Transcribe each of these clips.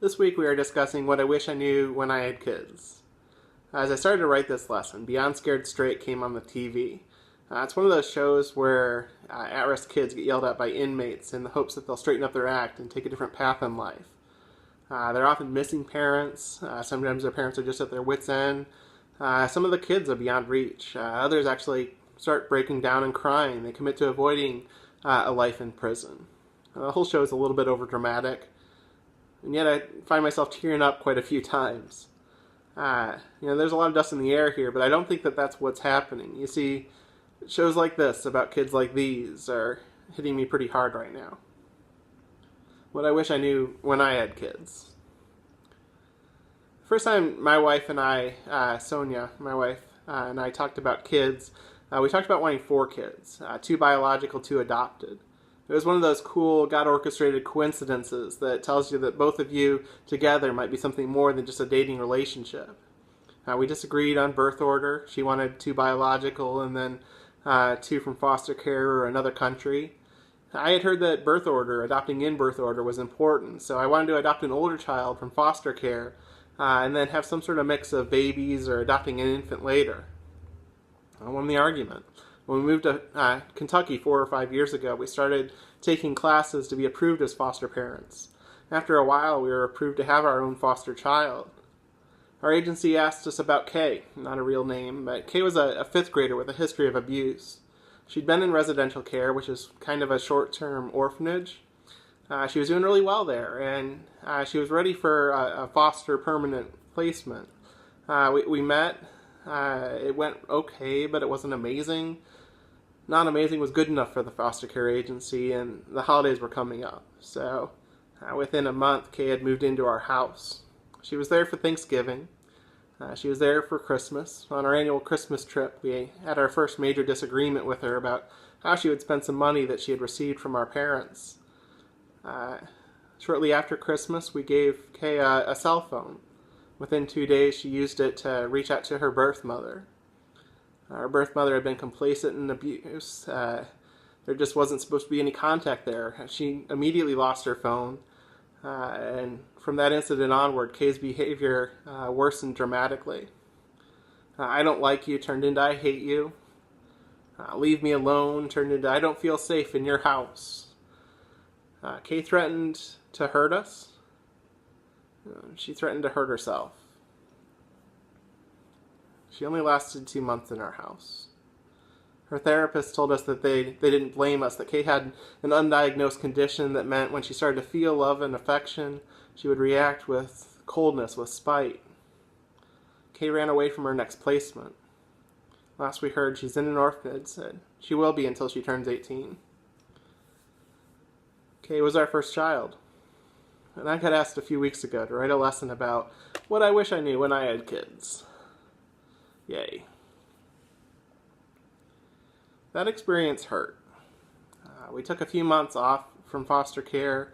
This week we are discussing what I wish I knew when I had kids. As I started to write this lesson, Beyond Scared Straight came on the TV. It's one of those shows where at-risk kids get yelled at by inmates in the hopes that they'll straighten up their act and take a different path in life. They're often missing parents. Sometimes their parents are just at their wits' end. Some of the kids are beyond reach. Others actually start breaking down and crying. They commit to avoiding a life in prison. The whole show is a little bit overdramatic, and yet I find myself tearing up quite a few times. There's a lot of dust in the air here, but I don't think that that's what's happening. You see, shows like this about kids like these are hitting me pretty hard right now. What I wish I knew when I had kids. First time my wife and I, Sonia, my wife, and I talked about kids, we talked about wanting 4 kids, 2 biological, 2 adopted. It was one of those cool, God-orchestrated coincidences that tells you that both of you together might be something more than just a dating relationship. We disagreed on birth order. She wanted 2 biological and then 2 from foster care or another country. I had heard that birth order, adopting in birth order, was important, so I wanted to adopt an older child from foster care and then have some sort of mix of babies or adopting an infant later. I won the argument. When we moved to Kentucky 4 or 5 years ago, we started taking classes to be approved as foster parents. After a while, we were approved to have our own foster child. Our agency asked us about Kay, not a real name, but Kay was a 5th grader with a history of abuse. She'd been in residential care, which is kind of a short-term orphanage. She was doing really well there, and she was ready for a foster permanent placement. We met. It went okay, but it wasn't amazing. Not amazing was good enough for the foster care agency, and the holidays were coming up. So within a month, Kay had moved into our house. She was there for Thanksgiving. She was there for Christmas. On our annual Christmas trip, we had our first major disagreement with her about how she would spend some money that she had received from our parents. Shortly after Christmas, we gave Kay a cell phone. Within 2 days, she used it to reach out to her birth mother. Our birth mother had been complacent in abuse. There just wasn't supposed to be any contact there. She immediately lost her phone. And from that incident onward, Kay's behavior worsened dramatically. I don't like you turned into I hate you. Leave me alone turned into I don't feel safe in your house. Kay threatened to hurt us. She threatened to hurt herself. She only lasted 2 months in our house. Her therapist told us that they didn't blame us, that Kay had an undiagnosed condition that meant when she started to feel love and affection, she would react with coldness, with spite. Kay ran away from her next placement. Last we heard, she's in an orphanage, and she will be until she turns 18. Kay was our first child. And I got asked a few weeks ago to write a lesson about what I wish I knew when I had kids. Yay. That experience hurt. We took a few months off from foster care.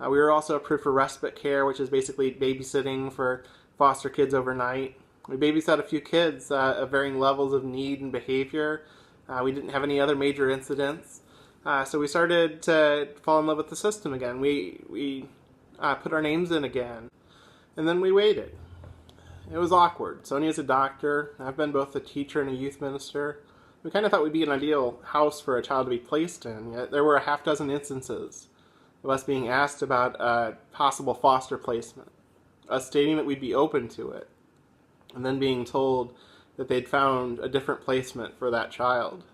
We were also approved for respite care, which is basically babysitting for foster kids overnight. We babysat a few kids of varying levels of need and behavior. We didn't have any other major incidents. So we started to fall in love with the system again. We put our names in again. And then we waited. It was awkward. Sonia's a doctor. I've been both a teacher and a youth minister. We kind of thought we'd be an ideal house for a child to be placed in, yet there were a half dozen instances of us being asked about a possible foster placement, us stating that we'd be open to it, and then being told that they'd found a different placement for that child.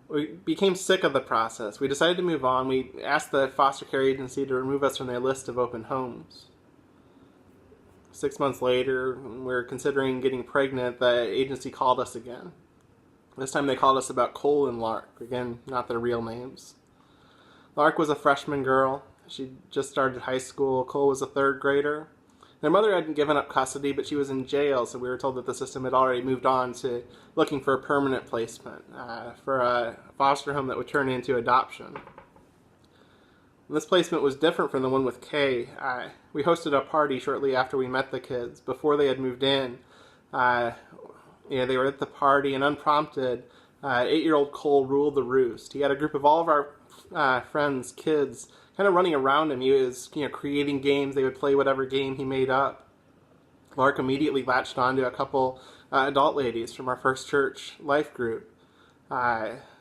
We became sick of the process. We decided to move on. We asked the foster care agency to remove us from their list of open homes. 6 months later, when we were considering getting pregnant, the agency called us again. This time they called us about Cole and Lark. Again, not their real names. Lark was a freshman girl. She just started high school. Cole was a 3rd grader. Their mother hadn't given up custody, but she was in jail, so we were told that the system had already moved on to looking for a permanent placement, for a foster home that would turn into adoption. This placement was different from the one with Kay. We hosted a party shortly after we met the kids, before they had moved in. They were at the party, and unprompted, 8-year-old Cole ruled the roost. He had a group of all of our friends, kids, kind of running around him. He was, creating games. They would play whatever game he made up. Lark immediately latched on to a couple adult ladies from our First Church life group.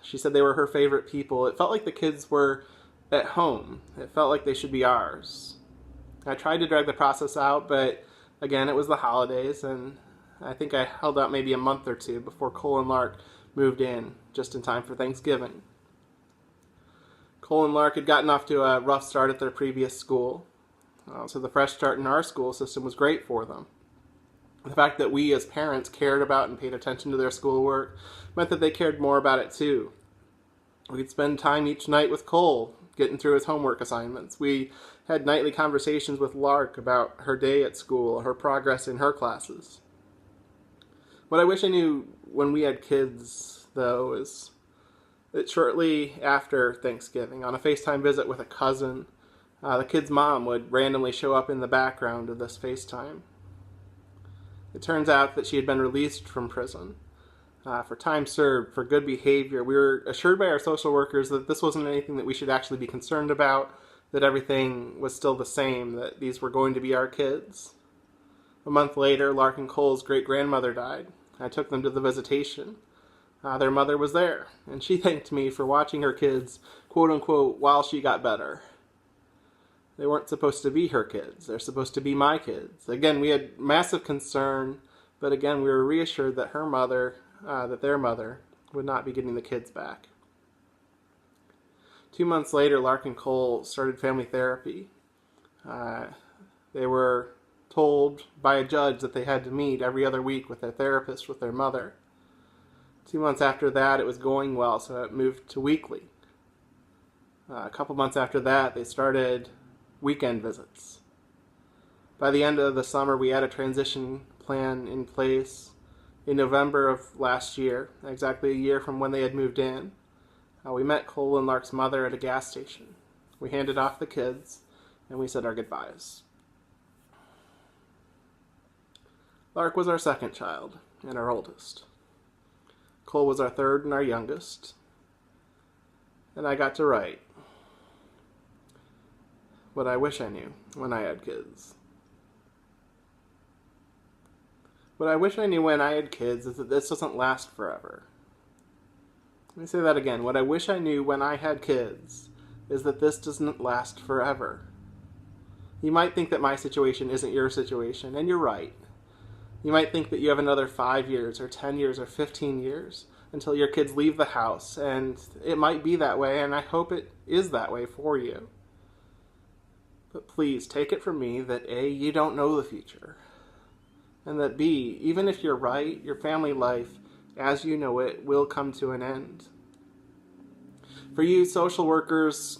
She said they were her favorite people. It felt like the kids were at home. It felt like they should be ours. I tried to drag the process out, but again, it was the holidays, and I think I held out maybe a month or two before Cole and Lark moved in, just in time for Thanksgiving. Cole and Lark had gotten off to a rough start at their previous school, so the fresh start in our school system was great for them. The fact that we as parents cared about and paid attention to their schoolwork meant that they cared more about it too. We'd spend time each night with Cole, getting through his homework assignments. We had nightly conversations with Lark about her day at school, her progress in her classes. What I wish I knew when we had kids, though, is that shortly after Thanksgiving, on a FaceTime visit with a cousin, the kid's mom would randomly show up in the background of this FaceTime. It turns out that she had been released from prison for time served, for good behavior. We were assured by our social workers that this wasn't anything that we should actually be concerned about, that everything was still the same, that these were going to be our kids. A month later, Lark and Cole's great-grandmother died. I took them to the visitation. Their mother was there, and she thanked me for watching her kids, quote-unquote, while she got better. They weren't supposed to be her kids. They're supposed to be my kids. Again, we had massive concern, but again, we were reassured that her mother, that their mother, would not be getting the kids back. 2 months later, Lark and Cole started family therapy. They were told by a judge that they had to meet every other week with their therapist, with their mother. 2 months after that, it was going well, so it moved to weekly. A couple months after that, they started weekend visits. By the end of the summer, we had a transition plan in place. In November of last year, exactly a year from when they had moved in, we met Cole and Lark's mother at a gas station. We handed off the kids, and we said our goodbyes. Lark was our second child, and our oldest. Cole was our third and our youngest. And I got to write what I wish I knew when I had kids. What I wish I knew when I had kids is that this doesn't last forever. Let me say that again. What I wish I knew when I had kids is that this doesn't last forever. You might think that my situation isn't your situation, and you're right. You might think that you have another 5 years or 10 years or 15 years until your kids leave the house, and it might be that way, and I hope it is that way for you. But please, take it from me that A, you don't know the future, and that B, even if you're right, your family life, as you know it, will come to an end. For you, social workers,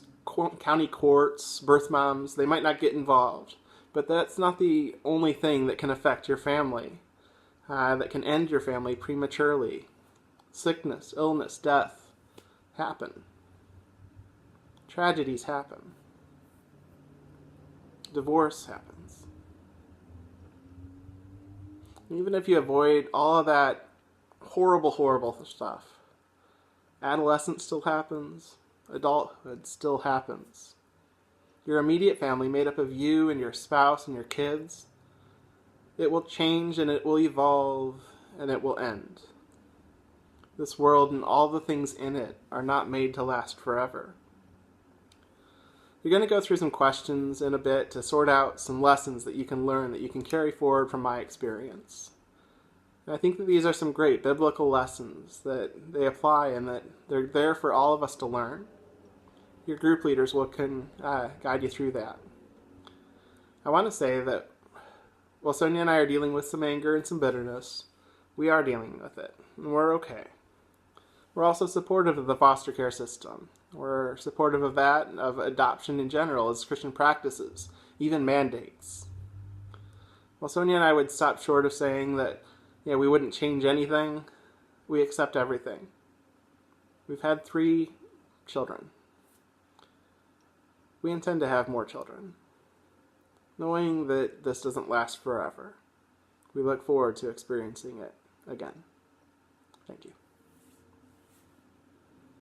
county courts, birth moms, they might not get involved, but that's not the only thing that can affect your family, that can end your family prematurely. Sickness, illness, death happen. Tragedies happen. Divorce happens. Even if you avoid all of that horrible stuff, adolescence still happens. Adulthood still happens. Your immediate family, made up of you and your spouse and your kids, it will change and it will evolve and it will end. This world and all the things in it are not made to last forever. You're going to go through some questions in a bit to sort out some lessons that you can learn, that you can carry forward from my experience. And I think that these are some great biblical lessons that they apply and that they're there for all of us to learn. Your group leaders can guide you through that. I want to say that while Sonia and I are dealing with some anger and some bitterness, we are dealing with it, and we're okay. We're also supportive of the foster care system. We're supportive of that, of adoption in general as Christian practices, even mandates. While Sonia and I would stop short of saying that we wouldn't change anything, we accept everything. We've had 3 children. We intend to have more children. Knowing that this doesn't last forever, we look forward to experiencing it again. Thank you.